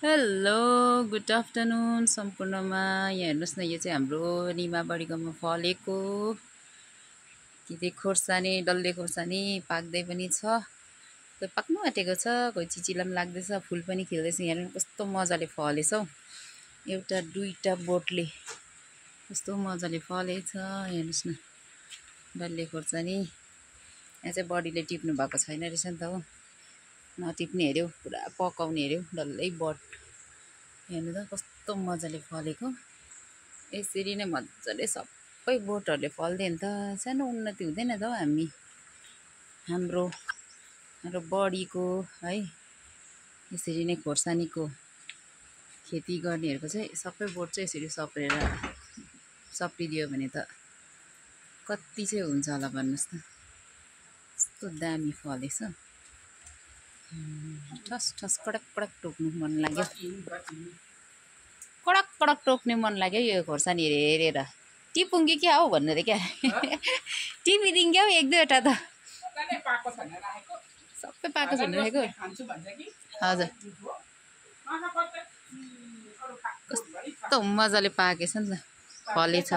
Hello good afternoon सम्पूर्णमा। यहाँ हेर्नुहोस् न, यो चाहिँ हाम्रो निमाबारीकोमा फलेको के खोर्सानी, डल्ले खोर्सानी पाक्दै पनि छ, कोही पाक्नु आँटेको छ, कोही चिचिला पनि लाग्दैछ, फुल पनि खिल्दैछ। यहाँ कस्तो मजाले फलेछ हौ, एउटा दुईटा बोटले कस्तो मजाले फलेछ। हेर्नुहोस् न, डल्ले खोर्सानी। यहाँ चाहिँ बडीले टिप्नु भएको छैन रहेछ नि त हो, नटिप्ने हेऱ्यो, पुरा पकाउने हेऱ्यो, डल्लै बट। हेर्नु त कस्तो मजाले फलेको। यसरी नै मजाले सबै बोटहरूले फल्दियो भने त सानो उन्नति हुँदैन त हौ। हाम्रो बडीको है, यसरी नै खोर्सानीको खेती गर्नेहरूको चाहिँ सबै बोट चाहिँ यसरी सप्रिदियो भने त कति चाहिँ हुन्छ होला भन्नुहोस् त। कस्तो दामी फलेछ, ठस ठस कडक कडक टोक्नु मन लाग्यो, कडक कडक टोक्ने मन लाग्यो यो खोर्सानी हेरेर। टिपुङ कि क्या हौ भन्नु रे क्या टिपिदिउँ क्या हौ एक दुईवटा त। सबै पाएको छैन राखेको। हजुर, कस्तो मजाले पाकेछ नि त, फलेछ।